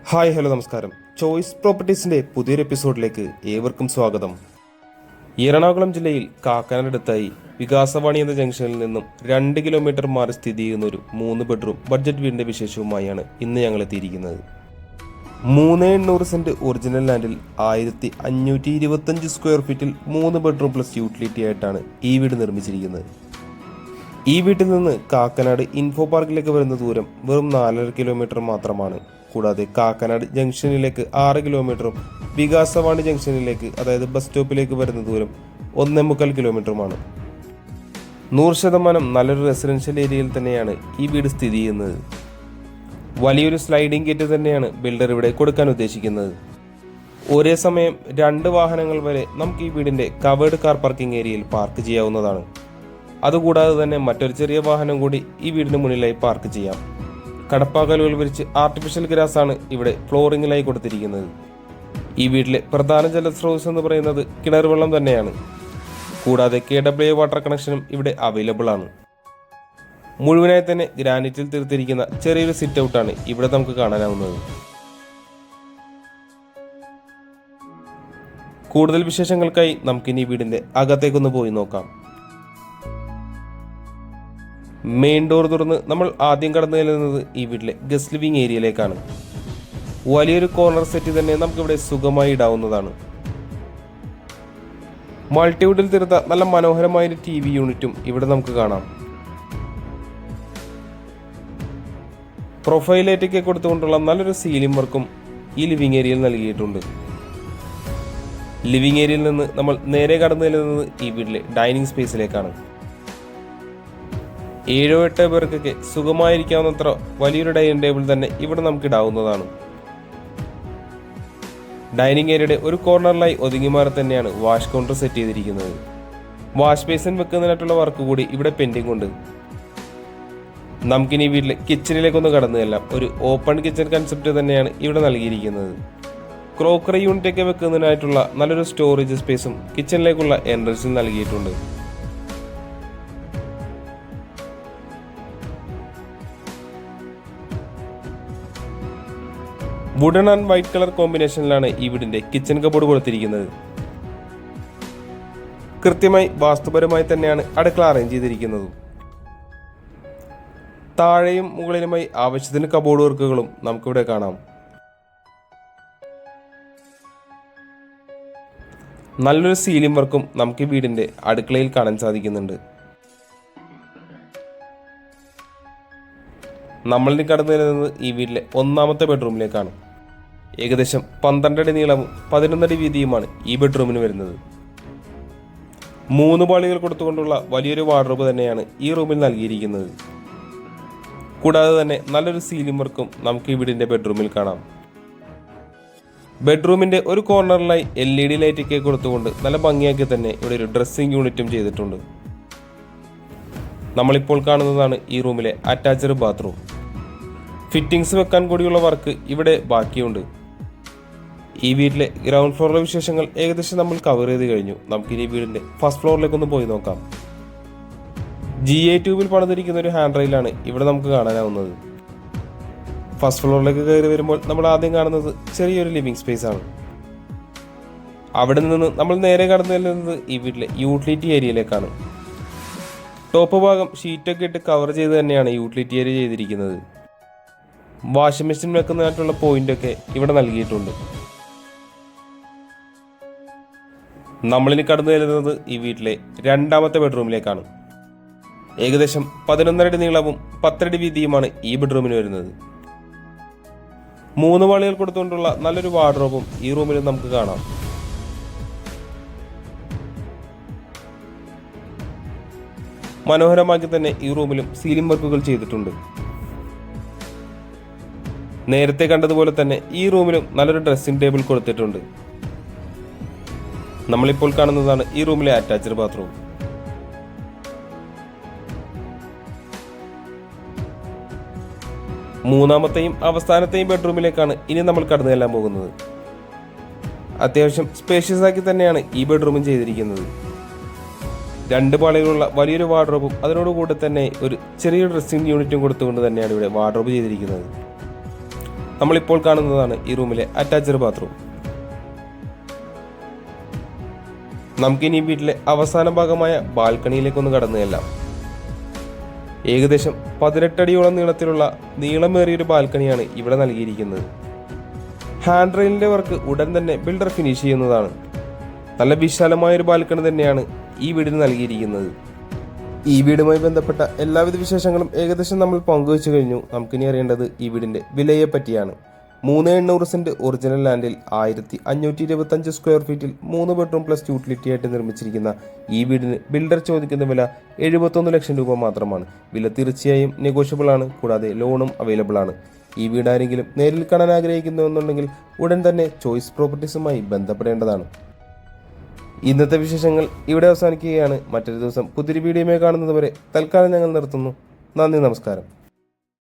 Hi hello നമസ്കാരം. Choice പ്രോപ്പർട്ടീസിന്റെ പുതിയൊരു എപ്പിസോഡിലേക്ക് ഏവർക്കും സ്വാഗതം. എറണാകുളം ജില്ലയിൽ കാക്കനാടടുത്തായി വികാസവാണി എന്ന ജംഗ്ഷനിൽ നിന്നും 2 കിലോമീറ്റർ മാറി സ്ഥിതി ചെയ്യുന്ന ഒരു 3 ബെഡ്റൂം ബഡ്ജറ്റ് വീടിന്റെ വിശേഷവുമായാണ് ഇന്ന് ഞങ്ങൾ എത്തിയിരിക്കുന്നത്. 3.8 സെന്റ് ഒറിജിനൽ ലാൻഡിൽ 1525 സ്ക്വയർ ഫീറ്റിൽ 3 ബെഡ്റൂം പ്ലസ് യൂട്ടിലിറ്റി ആയിട്ടാണ് ഈ വീട് നിർമ്മിച്ചിരിക്കുന്നത്. ഈ വീട്ടിൽ നിന്ന് കാക്കനാട് ഇൻഫോ പാർക്കിലേക്ക് വരുന്ന ദൂരം വെറും 4.5 കിലോമീറ്റർ മാത്രമാണ്. കൂടാതെ കാക്കനാട് ജംഗ്ഷനിലേക്ക് 6 കിലോമീറ്ററും വികാസവാണി ജംഗ്ഷനിലേക്ക് അതായത് ബസ് സ്റ്റോപ്പിലേക്ക് വരുന്ന ദൂരം 1.25 കിലോമീറ്ററുമാണ്. 100% നല്ലൊരു റെസിഡൻഷ്യൽ ഏരിയയിൽ തന്നെയാണ് ഈ വീട് സ്ഥിതി ചെയ്യുന്നത്. വലിയൊരു സ്ലൈഡിംഗ് ഗേറ്റ് തന്നെയാണ് ബിൽഡർ ഇവിടെ കൊടുക്കാൻ ഉദ്ദേശിക്കുന്നത്. ഒരേ സമയം 2 വാഹനങ്ങൾ വരെ നമുക്ക് ഈ വീടിന്റെ കവേർഡ് കാർ പാർക്കിംഗ് ഏരിയയിൽ പാർക്ക് ചെയ്യാവുന്നതാണ്. അതുകൂടാതെ തന്നെ മറ്റൊരു ചെറിയ വാഹനം കൂടി ഈ വീടിന് മുന്നിലായി പാർക്ക് ചെയ്യാം. കടപ്പാക്കലുകൾ വിരിച്ച് ആർട്ടിഫിഷ്യൽ ഗ്രാസ് ആണ് ഇവിടെ ഫ്ലോറിങ്ങിലായി കൊടുത്തിരിക്കുന്നത്. ഈ വീട്ടിലെ പ്രധാന ജലസ്രോതസ് എന്ന് പറയുന്നത് കിണർ വെള്ളം തന്നെയാണ്. കൂടാതെ KWA വാട്ടർ കണക്ഷനും ഇവിടെ അവൈലബിൾ ആണ്. മുഴുവനായി തന്നെ ഗ്രാനൈറ്റിൽ തീർത്തിരിക്കുന്ന ചെറിയൊരു സിറ്റ് ഔട്ടാണ് ഇവിടെ നമുക്ക് കാണാനാവുന്നത്. കൂടുതൽ വിശേഷങ്ങൾക്കായി നമുക്കിനി വീടിന്റെ അകത്തേക്കൊന്ന് പോയി നോക്കാം. മെയിൻ ഡോർ തുറന്ന് നമ്മൾ ആദ്യം കടന്നു ചെല്ലുന്നത് ഈ വീട്ടിലെ ഗസ്റ്റ് ലിവിംഗ് ഏരിയയിലേക്കാണ്. വലിയൊരു കോർണർ സെറ്റ് തന്നെ നമുക്കിവിടെ സുഖമായി ഇടാവുന്നതാണ്. മൾട്ടിവുഡിൽ തീർത്ത നല്ല മനോഹരമായൊരു TV യൂണിറ്റും ഇവിടെ നമുക്ക് കാണാം. പ്രൊഫൈൽ ലൈറ്റൊക്കെ കൊടുത്തുകൊണ്ടുള്ള നല്ലൊരു സീലിംഗ് വർക്കും ഈ ലിവിംഗ് ഏരിയയിൽ നൽകിയിട്ടുണ്ട്. ലിവിംഗ് ഏരിയയിൽ നിന്ന് നമ്മൾ നേരെ കടന്നു ചെല്ലുന്നത് ഈ വീട്ടിലെ ഡൈനിങ് സ്പേസിലേക്കാണ്. 7-8 പേർക്കൊക്കെ സുഖമായിരിക്കാവുന്നത്ര വലിയൊരു ഡൈനിങ് ടേബിൾ തന്നെ ഇവിടെ നമുക്ക് ഇടാവുന്നതാണ്. ഡൈനിങ് ഏരിയയുടെ ഒരു കോർണറിലായി ഒതുങ്ങി മാറി തന്നെയാണ് വാഷ് കൗണ്ടർ സെറ്റ് ചെയ്തിരിക്കുന്നത്. വാഷ് ബേസിൻ വെക്കുന്നതിനായിട്ടുള്ള വർക്ക് കൂടി ഇവിടെ പെൻഡിംഗ് ഉണ്ട്. നമുക്കിനി വീട്ടിലെ കിച്ചണിലേക്കൊന്ന് കടന്നു ചെല്ലാം. ഒരു ഓപ്പൺ കിച്ചൺ കൺസെപ്റ്റ് തന്നെയാണ് ഇവിടെ നൽകിയിരിക്കുന്നത്. ക്രോക്കറി യൂണിറ്റ് ഒക്കെ വെക്കുന്നതിനായിട്ടുള്ള നല്ലൊരു സ്റ്റോറേജ് സ്പേസും കിച്ചണിലേക്കുള്ള എൻട്രൻസിൽ നൽകിയിട്ടുണ്ട്. വുഡൻ ആൻഡ് വൈറ്റ് കളർ കോമ്പിനേഷനിലാണ് ഈ വീടിന്റെ കിച്ചൺ കബോർഡ് കൊടുത്തിരിക്കുന്നത്. കൃത്യമായി വാസ്തുപരമായി തന്നെയാണ് അടുക്കള അറേഞ്ച് ചെയ്തിരിക്കുന്നത്. താഴെയും മുകളിലുമായി ആവശ്യത്തിന് കബോർഡ് വർക്കുകളും നമുക്കിവിടെ കാണാം. നല്ലൊരു സീലിംഗ് വർക്കും നമുക്ക് ഈ വീടിന്റെ അടുക്കളയിൽ കാണാൻ സാധിക്കുന്നുണ്ട്. നമ്മളിനി കടന്നു വരുന്നത് ഈ വീട്ടിലെ 1ാമത്തെ ബെഡ്റൂമിലേക്കാണ്. ഏകദേശം 12 അടി നീളവും 11 അടി വീതിയുമാണ് ഈ ബെഡ്റൂമിന് വരുന്നത്. 3 പാളികൾ കൊടുത്തുകൊണ്ടുള്ള വലിയൊരു വാർഡ്രോബ് തന്നെയാണ് ഈ റൂമിൽ നൽകിയിരിക്കുന്നത്. കൂടാതെ തന്നെ നല്ലൊരു സീലിംഗ് വർക്കും നമുക്ക് ഈ വീടിന്റെ ബെഡ്റൂമിൽ കാണാം. ബെഡ്റൂമിന്റെ ഒരു കോർണറിലായി LED ലൈറ്റൊക്കെ കൊടുത്തുകൊണ്ട് നല്ല ഭംഗിയാക്കി തന്നെ ഇവിടെ ഒരു ഡ്രസ്സിംഗ് യൂണിറ്റും ചെയ്തിട്ടുണ്ട്. നമ്മളിപ്പോൾ കാണുന്നതാണ് ഈ റൂമിലെ അറ്റാച്ച്ഡ് ബാത്റൂം. ഫിറ്റിംഗ്സ് വെക്കാൻ കൂടിയുള്ള വർക്ക് ഇവിടെ ബാക്കിയുണ്ട്. ഈ വീട്ടിലെ ഗ്രൗണ്ട് ഫ്ലോറിലെ വിശേഷങ്ങൾ ഏകദേശം നമ്മൾ കവർ ചെയ്ത് കഴിഞ്ഞു. നമുക്കിനി വീടിന്റെ ഫസ്റ്റ് ഫ്ലോറിലേക്കൊന്ന് പോയി നോക്കാം. GA ട്യൂബിൽ പണിതിരിക്കുന്ന ഒരു ഹാൻഡ് റെയിലാണ് ഇവിടെ നമുക്ക് കാണാനാവുന്നത്. ഫസ്റ്റ് ഫ്ലോറിലേക്ക് കയറി വരുമ്പോൾ നമ്മൾ ആദ്യം കാണുന്നത് ചെറിയൊരു ലിവിംഗ് സ്പേസ് ആണ്. അവിടെ നിന്ന് നമ്മൾ നേരെ കടന്നു ചെല്ലുന്നത് ഈ വീട്ടിലെ യൂട്ടിലിറ്റി ഏരിയയിലേക്കാണ്. ടോപ്പ് ഭാഗം ഷീറ്റൊക്കെ ഇട്ട് കവർ ചെയ്ത് തന്നെയാണ് യൂട്ടിലിറ്റി ഏരിയ ചെയ്തിരിക്കുന്നത്. വാഷിംഗ് മെഷീൻ വെക്കുന്നതിനായിട്ടുള്ള പോയിന്റൊക്കെ ഇവിടെ നൽകിയിട്ടുണ്ട്. നമ്മളിനി കടന്നു ചെല്ലുന്നത് ഈ വീട്ടിലെ 2ാമത്തെ ബെഡ്റൂമിലേക്കാണ്. ഏകദേശം 11 അടി നീളവും 10 അടി വീതിയുമാണ് ഈ ബെഡ്റൂമിന് വരുന്നത്. 3 പാളികൾ കൊടുത്തുകൊണ്ടുള്ള നല്ലൊരു വാർഡ്രോബും ഈ റൂമിൽ നമുക്ക് കാണാം. മനോഹരമാക്കി തന്നെ ഈ റൂമിലും സീലിംഗ് വർക്കുകൾ ചെയ്തിട്ടുണ്ട്. നേരത്തെ കണ്ടതുപോലെ തന്നെ ഈ റൂമിലും നല്ലൊരു ഡ്രസ്സിംഗ് ടേബിൾ കൊടുത്തിട്ടുണ്ട്. നമ്മളിപ്പോൾ കാണുന്നതാണ് ഈ റൂമിലെ അറ്റാച്ച്ഡ് ബാത്റൂം. മൂന്നാമത്തെയും അവസാനത്തെയും ബെഡ്റൂമിലേക്കാണ് ഇനി നമ്മൾ കടന്നു ചെല്ലാൻ പോകുന്നത്. അത്യാവശ്യം സ്പേഷ്യസ് ആക്കി തന്നെയാണ് ഈ ബെഡ്റൂമും ചെയ്തിരിക്കുന്നത്. 2 പാളികളുള്ള വലിയൊരു വാർഡ്രോബും അതിനോടുകൂടെ തന്നെ ഒരു ചെറിയ ഡ്രസ്സിംഗ് യൂണിറ്റും കൊടുത്തുകൊണ്ട് തന്നെയാണ് ഇവിടെ വാർഡ്രോബ് ചെയ്തിരിക്കുന്നത്. നമ്മളിപ്പോൾ കാണുന്നതാണ് ഈ റൂമിലെ അറ്റാച്ച്ഡ് ബാത്റൂം. നമുക്കിനി ഈ വീട്ടിലെ അവസാന ഭാഗമായ ബാൽക്കണിയിലേക്കൊന്ന് കടന്നു ചെല്ലാം. ഏകദേശം 18 അടിയോളം നീളത്തിലുള്ള നീളമേറിയൊരു ബാൽക്കണിയാണ് ഇവിടെ നൽകിയിരിക്കുന്നത്. ഹാൻഡ് റെയിലിന്റെ വർക്ക് ഉടൻ തന്നെ ബിൽഡർ ഫിനിഷ് ചെയ്യുന്നതാണ്. നല്ല വിശാലമായൊരു ബാൽക്കണി തന്നെയാണ് ഈ വീടിന് നൽകിയിരിക്കുന്നത്. ഈ വീടുമായി ബന്ധപ്പെട്ട എല്ലാവിധ വിശേഷങ്ങളും ഏകദേശം നമ്മൾ പങ്കുവച്ചു കഴിഞ്ഞു. നമുക്കിനി അറിയേണ്ടത് ഈ വീടിന്റെ വിലയെ പറ്റിയാണ്. 3,800 സെന്റ് ഒറിജിനൽ ലാൻഡിൽ 1,525 സ്ക്വയർ ഫീറ്റിൽ 3 ബെഡ്റൂം പ്ലസ് യൂട്ടിലിറ്റി ആയിട്ട് നിർമ്മിച്ചിരിക്കുന്ന ഈ വീടിന് ബിൽഡർ ചോദിക്കുന്ന വില 71 ലക്ഷം രൂപ മാത്രമാണ്. വില തീർച്ചയായും നെഗോഷ്യബിൾ ആണ്. കൂടാതെ ലോണും അവൈലബിൾ ആണ്. ഈ വീട് ആരെങ്കിലും നേരിൽ കാണാൻ ആഗ്രഹിക്കുന്നുവെന്നുണ്ടെങ്കിൽ ഉടൻ തന്നെ ചോയ്സ് പ്രോപ്പർട്ടീസുമായി ബന്ധപ്പെടേണ്ടതാണ്. ഇന്നത്തെ വിശേഷങ്ങൾ ഇവിടെ അവസാനിക്കുകയാണ്. മറ്റൊരു ദിവസം പുതിയൊരു വീഡിയോയുമായി കാണുന്നതുവരെ തൽക്കാലം ഞങ്ങൾ നിർത്തുന്നു. നന്ദി, നമസ്കാരം.